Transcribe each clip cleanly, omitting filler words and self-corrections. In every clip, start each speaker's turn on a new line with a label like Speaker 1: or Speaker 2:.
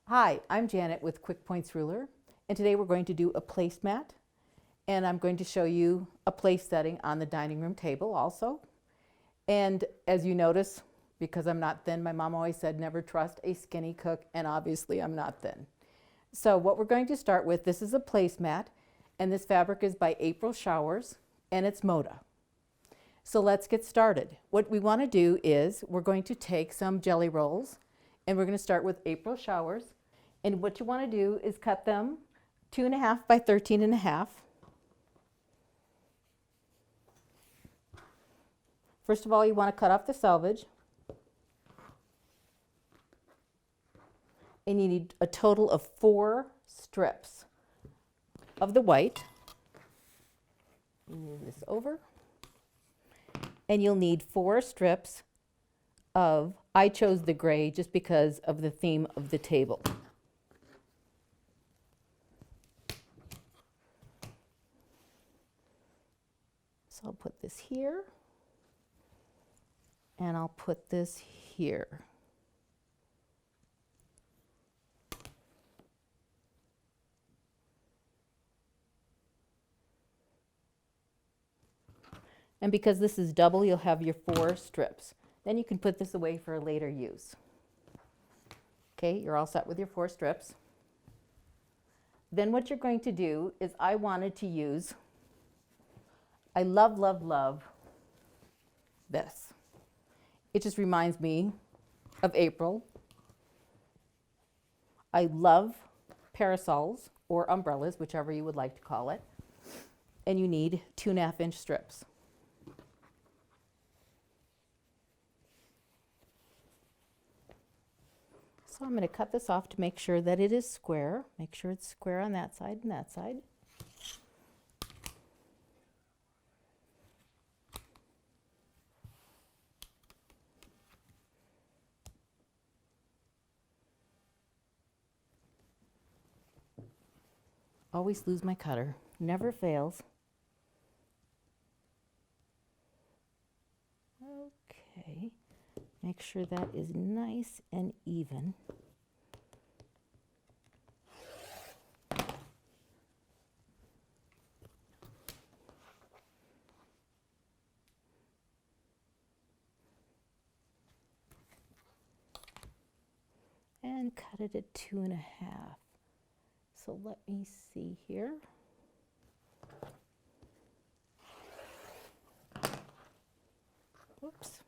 Speaker 1: Hi, I'm Janet with Quick Points Ruler, and today we're going to do a placemat, and I'm going to show you a place setting on the dining room table also. And as you notice, because I'm not thin, my mom always said never trust a skinny cook, and obviously I'm not thin. So what we're going to start with, this is a placemat, and this fabric is by April Showers, and it's Moda. So let's get started. What we want to do is we're going to take some jelly rolls, and we're going to start with April Showers. And what you want to do is cut them 2.5 by 13.5. First of all, you want to cut off the selvage. And you need a total of 4 strips of the white. Move this over. And you'll need 4 strips of, I chose the gray just because of the theme of the table. So I'll put this here, and I'll put this here. And because this is double, you'll have your 4 strips. Then you can put this away for a later use. Okay, you're all set with your 4 strips. Then what you're going to do is I wanted to use, I love, love, love this. It just reminds me of April. I love parasols or umbrellas, whichever you would like to call it. And you need 2.5-inch strips. So I'm going to cut this off to make sure that it is square. Make sure it's square on that side and that side. Always lose my cutter. Never fails. Okay. Make sure that is nice and even. And cut it at 2.5. So let me see here. Oops.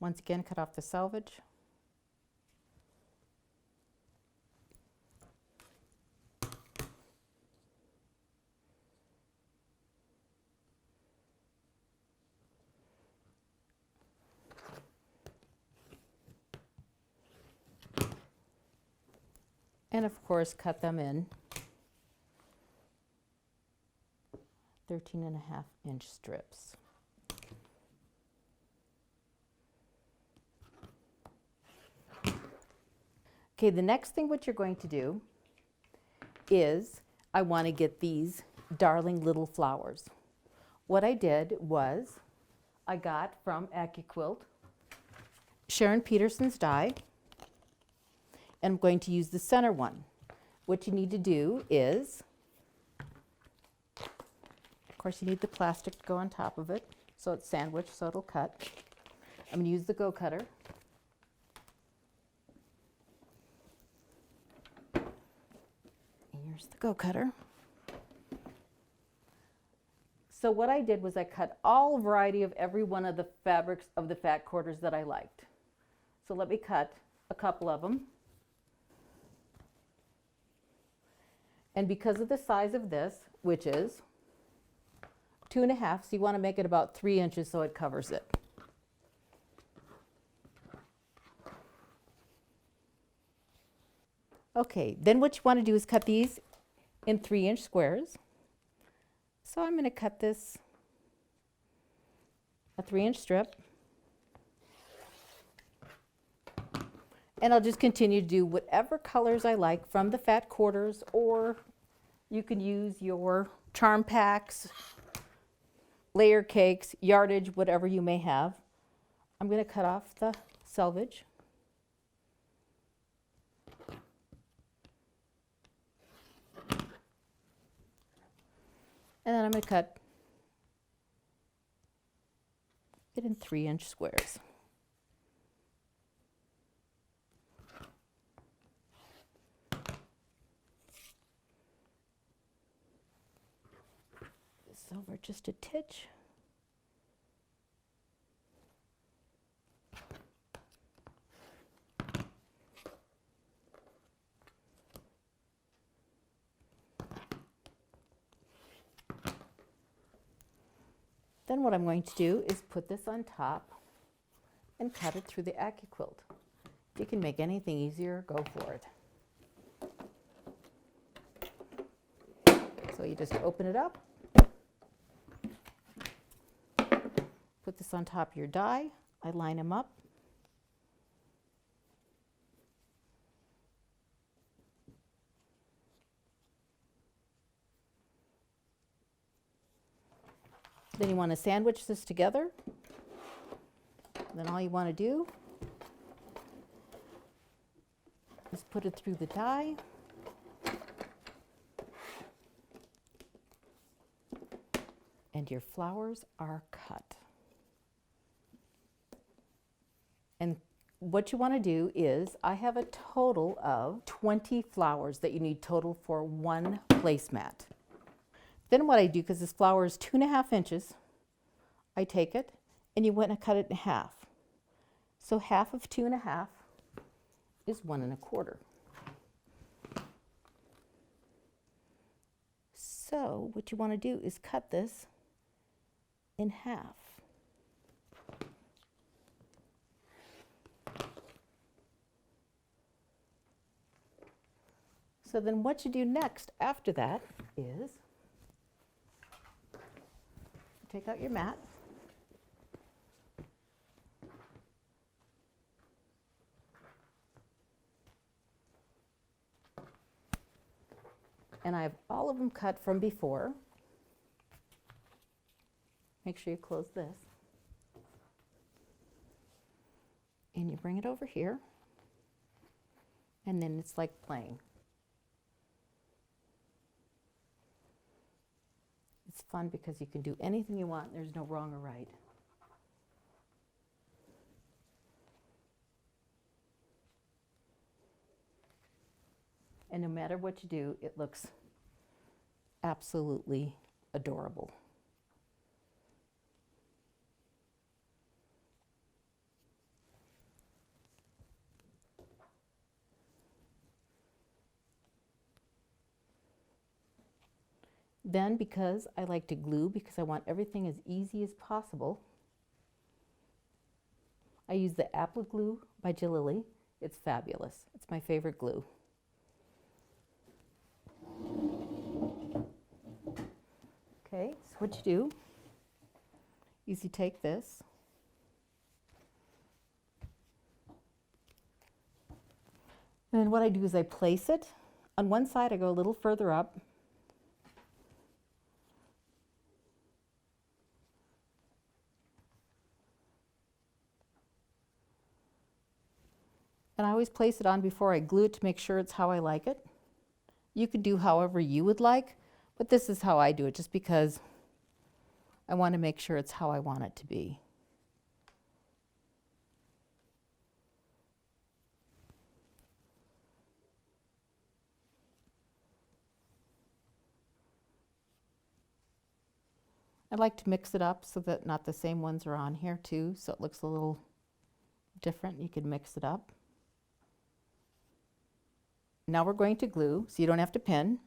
Speaker 1: Once again, cut off the selvage. And of course, cut them in 13.5-inch strips. Okay, the next thing what you're going to do is I want to get these darling little flowers. What I did was I got from AccuQuilt Sharon Peterson's die, and I'm going to use the center one. What you need to do is, of course, you need the plastic to go on top of it so it's sandwiched so it'll cut. I'm going to use the Go Cutter. Here's the Go Cutter. So what I did was I cut all variety of every one of the fabrics of the fat quarters that I liked. So let me cut a couple of them. And because of the size of this, which is 2.5, so you want to make it about 3 inches so it covers it. Okay, then what you want to do is cut these in 3-inch squares. So I'm going to cut this a 3-inch strip. And I'll just continue to do whatever colors I like from the fat quarters, or you can use your charm packs layer cakes, yardage, whatever you may have. I'm going to cut off the selvage. And then I'm going to cut it in 3-inch squares. This over just a titch. Then what I'm going to do is put this on top and cut it through the AccuQuilt. If you can make anything easier, go for it. So you just open it up, put this on top of your die. I line them up. Then you want to sandwich this together. Then all you want to do is put it through the die. And your flowers are cut. And what you want to do is, I have a total of 20 flowers that you need total for one placemat. Then what I do, because this flower is 2.5 inches, I take it and you want to cut it in half. So half of 2.5 is 1.25. So what you want to do is cut this in half. So then what you do next after that is take out your mat. And I have all of them cut from before. Make sure you close this. And you bring it over here. And then it's like playing. It's fun because you can do anything you want. There's no wrong or right. And no matter what you do, it looks absolutely adorable. Then, because I like to glue, because I want everything as easy as possible, I use the Apple Glue by Jalili. It's fabulous. It's my favorite glue. Okay, so what you do is you take this and then what I do is I place it. On one side I go a little further up. And I always place it on before I glue it to make sure it's how I like it. You could do however you would like, but this is how I do it, just because I want to make sure it's how I want it to be. I like to mix it up so that not the same ones are on here too, so it looks a little different. You can mix it up. Now we're going to glue, so you don't have to pin.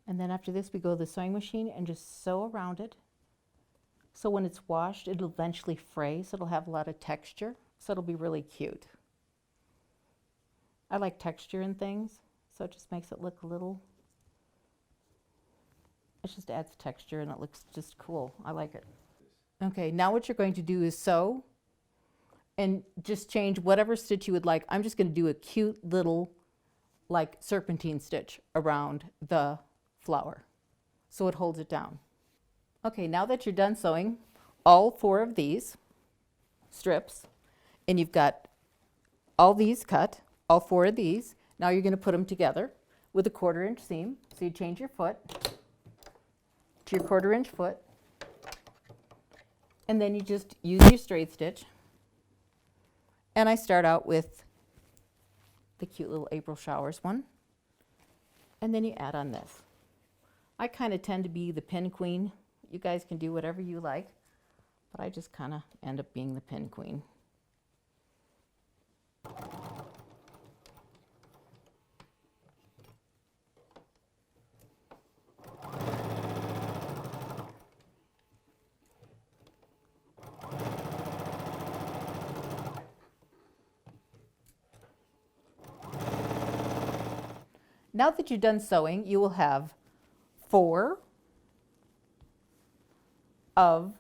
Speaker 1: And then after this, we go to the sewing machine and just sew around it. So when it's washed, it'll eventually fray, so it'll have a lot of texture, so it'll be really cute. I like texture in things, so it just makes it look a little It just adds texture and it looks just cool. I like it. Okay, now what you're going to do is sew and just change whatever stitch you would like. I'm just going to do a cute little like serpentine stitch around the flower so it holds it down. Okay, now that you're done sewing all 4 of these strips and you've got all these cut, all 4 of these, now you're going to put them together with a 1/4 inch seam. So you change your foot to your 1/4 inch foot, and then you just use your straight stitch. And I start out with the cute little April showers one, and then you add on this. I kind of tend to be the pin queen. You guys can do whatever you like, but I just kind of end up being the pin queen. Now that you're done sewing, you will have 4 of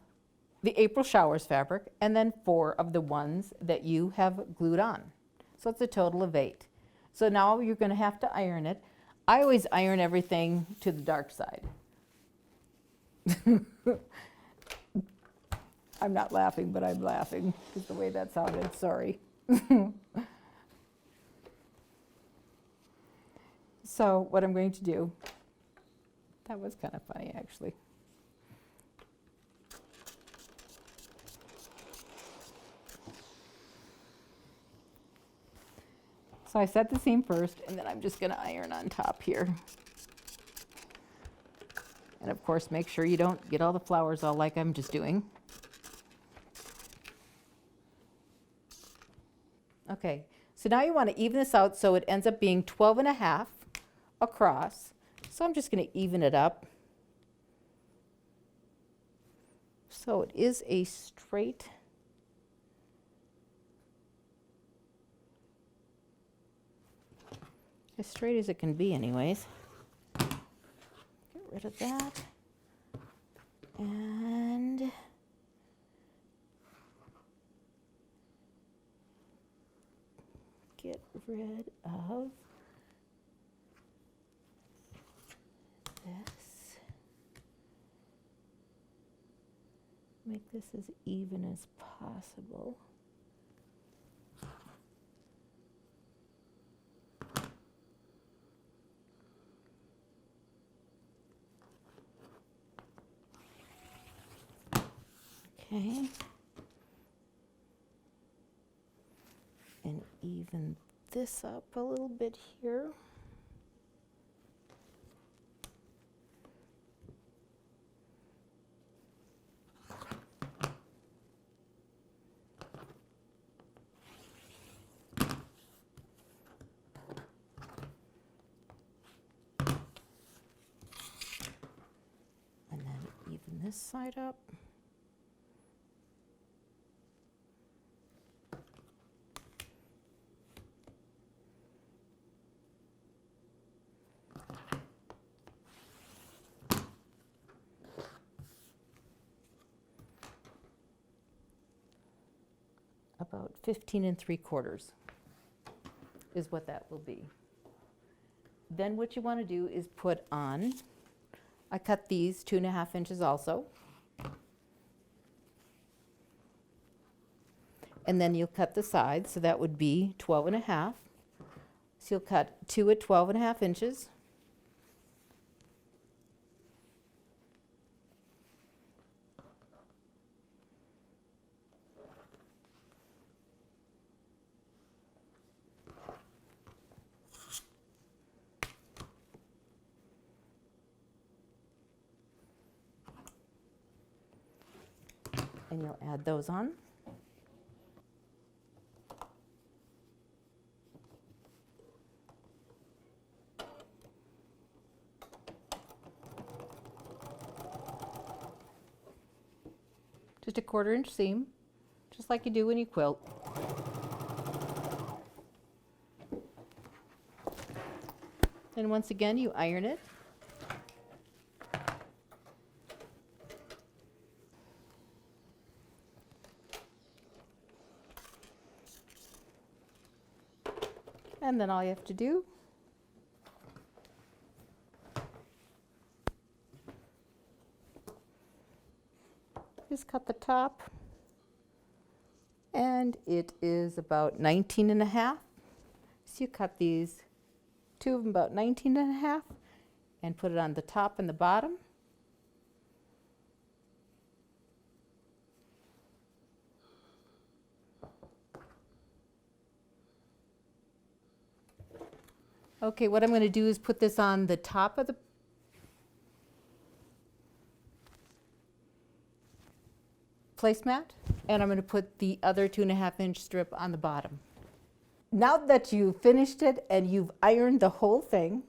Speaker 1: the April Showers fabric and then 4 of the ones that you have glued on. So it's a total of 8. So now you're going to have to iron it. I always iron everything to the dark side. I'm not laughing, but I'm laughing because the way that sounded, sorry. So what I'm going to do, that was kind of funny actually. So I set the seam first, and then I'm just going to iron on top here. And of course, make sure you don't get all the flowers all like I'm just doing. Okay, so now you want to even this out so it ends up being 12.5 across. So I'm just going to even it up. So it is a straight as straight as it can be anyways. Get rid of that. And get rid of this. Make this as even as possible. Okay. And even this up a little bit here. And then even this side up. About 15 3/4 is what that will be. Then what you want to do is put on, I cut these 2.5 inches also. And then you'll cut the sides, so that would be 12.5. So you'll cut 2 at 12.5 inches. And you'll add those on. Just a 1/4 inch seam, just like you do when you quilt. And once again, you iron it. And then all you have to do is cut the top, and it is about 19.5. So you cut these, two of them about 19.5, and put it on the top and the bottom. Okay, what I'm going to do is put this on the top of the placemat, and I'm going to put the other 2.5-inch strip on the bottom. Now that you've finished it and you've ironed the whole thing,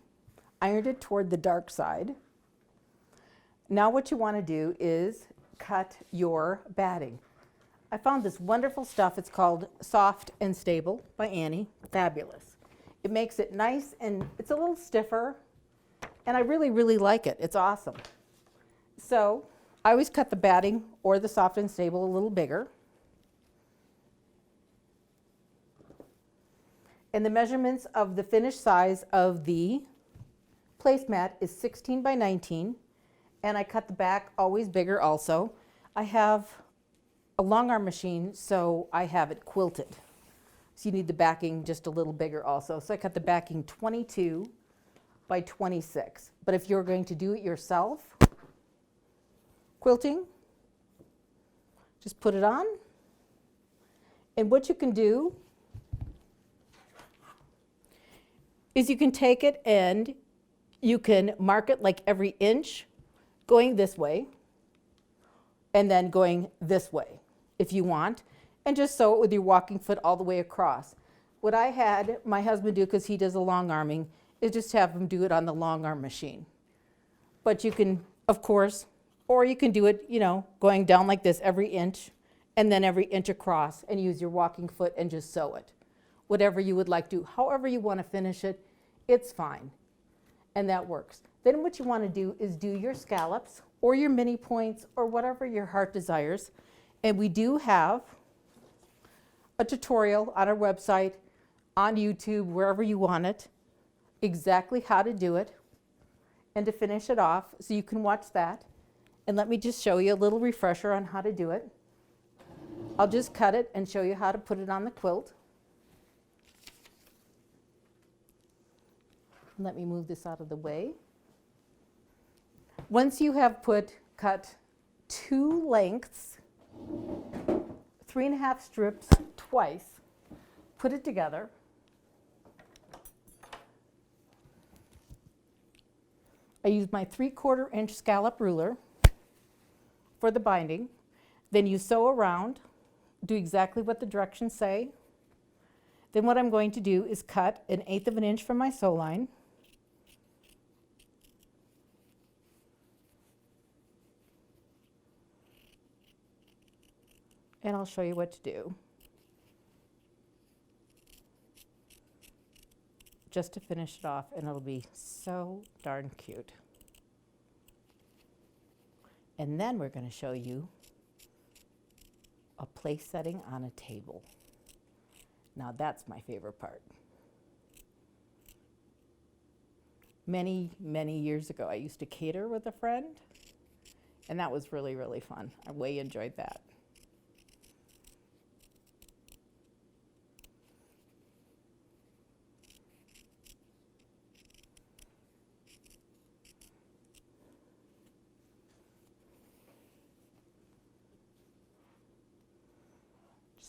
Speaker 1: ironed it toward the dark side, now what you want to do is cut your batting. I found this wonderful stuff. It's called Soft and Stable by Annie. Fabulous. It makes it nice, and it's a little stiffer, and I really, really like it. It's awesome. So I always cut the batting or the Soft and Stable a little bigger. And the measurements of the finished size of the placemat is 16 by 19, and I cut the back always bigger also. I have a long arm machine, so I have it quilted. So you need the backing just a little bigger also. So I cut the backing 22 by 26. But if you're going to do it yourself, quilting, just put it on. And what you can do is you can take it and you can mark it like every inch going this way and then going this way if you want, and just sew it with your walking foot all the way across. What I had my husband do, because he does a long arming, is just have him do it on the long arm machine. But you can, of course, or you can do it, you know, going down like this every inch and then every inch across, and use your walking foot and just sew it. Whatever you would like to, however you want to finish it, it's fine. And that works. Then what you want to do is do your scallops or your mini points or whatever your heart desires. And we do have a tutorial on our website, on YouTube, wherever you want it, exactly how to do it and to finish it off. So you can watch that. And let me just show you a little refresher on how to do it. I'll just cut it and show you how to put it on the quilt. Let me move this out of the way. Once you have cut 2 lengths, 3.5 strips twice, put it together. I use my 3/4 inch scallop ruler for the binding. Then you sew around, do exactly what the directions say. Then what I'm going to do is cut 1/8 of an inch from my sew line. And I'll show you what to do, just to finish it off, and it'll be so darn cute. And then we're going to show you a place setting on a table. Now that's my favorite part. Many, many years ago, I used to cater with a friend, and that was really, really fun. I way enjoyed that.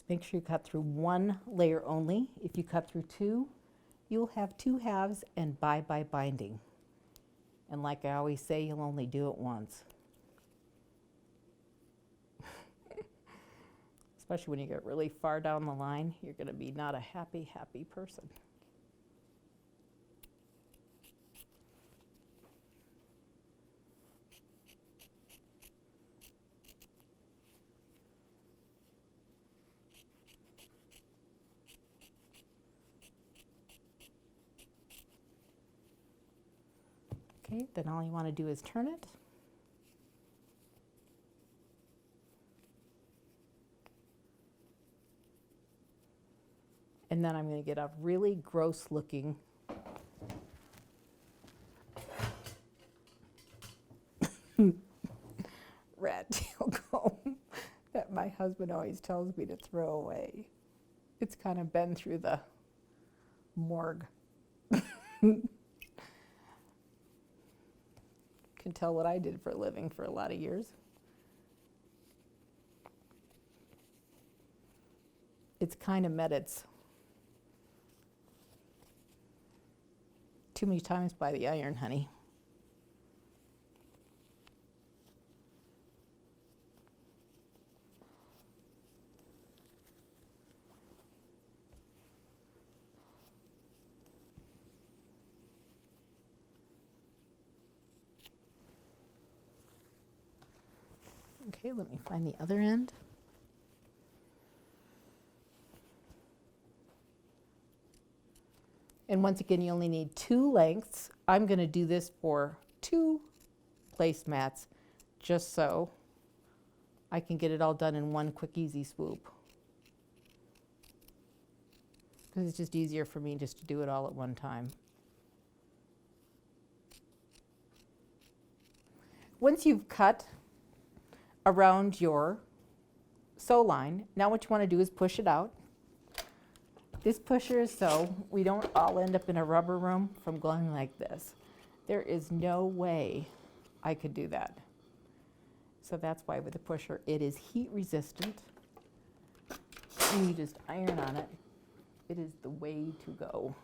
Speaker 1: Make sure you cut through 1 layer only. If you cut through 2, you'll have 2 halves and bye-bye binding. And like I always say, you'll only do it once. Especially when you get really far down the line, you're going to be not a happy, happy person. Okay, then all you want to do is turn it. And then I'm going to get a really gross looking rat tail comb that my husband always tells me to throw away. It's kind of been through the morgue. Can tell what I did for a living for a lot of years. It's kind of met its too many times by the iron, honey. Okay, let me find the other end. And once again, you only need 2 lengths. I'm going to do this for 2 placemats, just so I can get it all done in one quick, easy swoop. Because it's just easier for me just to do it all at one time. Once you've cut around your sew line, now what you want to do is push it out. This pusher is so we don't all end up in a rubber room from going like this. There is no way I could do that. So that's why with the pusher, it is heat resistant. And you just iron on it. It is the way to go.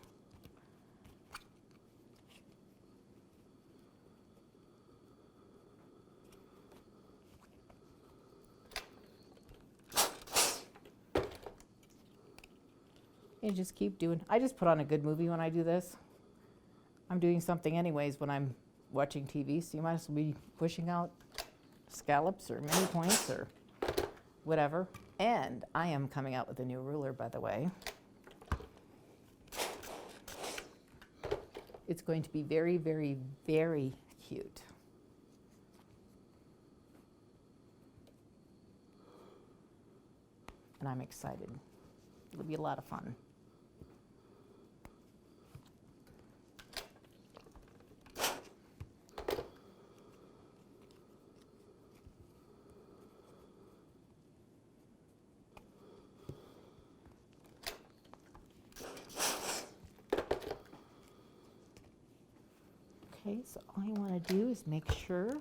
Speaker 1: You just keep doing. I just put on a good movie when I do this. I'm doing something anyways when I'm watching TV, so you might as well be pushing out scallops or mini points or whatever. And I am coming out with a new ruler, by the way. It's going to be very, very, very cute. And I'm excited. It'll be a lot of fun. Okay, so all you want to do is make sure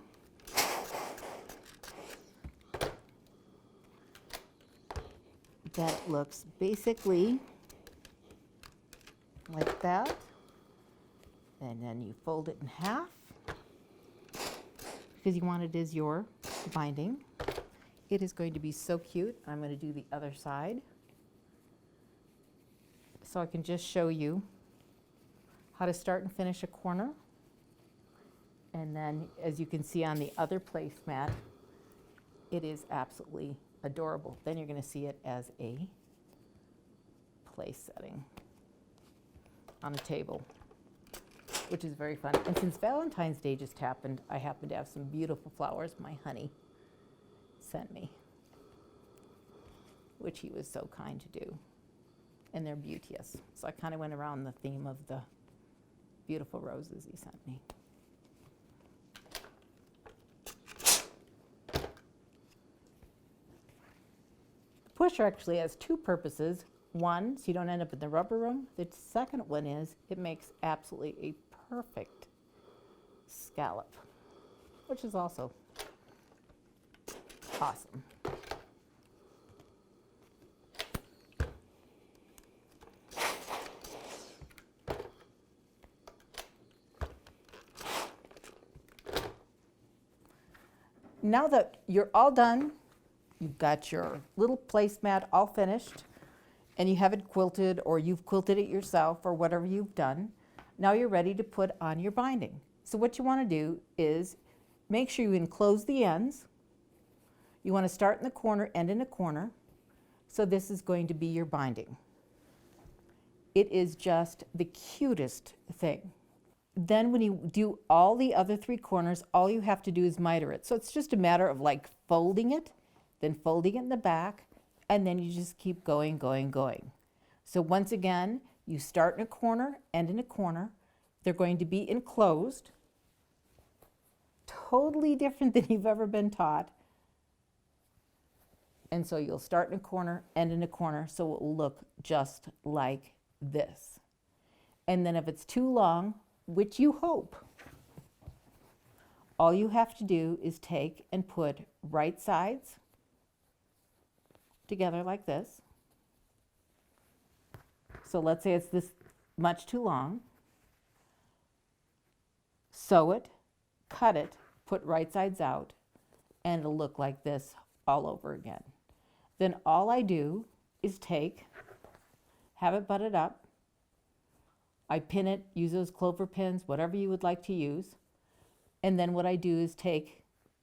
Speaker 1: that it looks basically like that. And then you fold it in half because you want it as your binding. It is going to be so cute. I'm going to do the other side. So I can just show you how to start and finish a corner. And then, as you can see on the other placemat, it is absolutely adorable. Then you're going to see it as a place setting on a table, which is very fun. And since Valentine's Day just happened, I happen to have some beautiful flowers my honey sent me, which he was so kind to do. And they're beauteous. So I kind of went around the theme of the beautiful roses he sent me. Pusher actually has 2 purposes. One, so you don't end up in the rubber room. The second one is it makes absolutely a perfect scallop, which is also awesome. Now that you're all done, you've got your little placemat all finished, and you have it quilted, or you've quilted it yourself, or whatever you've done. Now you're ready to put on your binding. So what you want to do is make sure you enclose the ends. You want to start in the corner, end in a corner. So this is going to be your binding. It is just the cutest thing. Then when you do all the other 3 corners, all you have to do is miter it. So it's just a matter of like folding it, then folding it in the back, and then you just keep going, going, going. So once again, you start in a corner, end in a corner. They're going to be enclosed, totally different than you've ever been taught. And so you'll start in a corner, end in a corner, so it will look just like this. And then if it's too long, which you hope, all you have to do is take and put right sides together like this. So let's say it's this much too long. Sew it, cut it, put right sides out, and it'll look like this all over again. Then all I do is have it butted up. I pin it, use those clover pins, whatever you would like to use. And then what I do is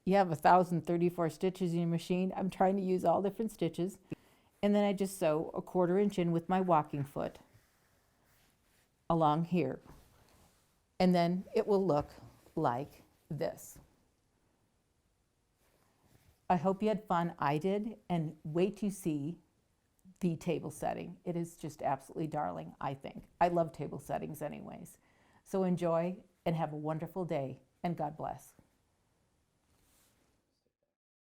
Speaker 1: you have 1,034 stitches in your machine. I'm trying to use all different stitches. And then I just sew a 1/4 inch in with my walking foot along here. And then it will look like this. I hope you had fun. I did. And wait to see the table setting. It is just absolutely darling, I think. I love table settings anyways. So enjoy and have a wonderful day, and God bless.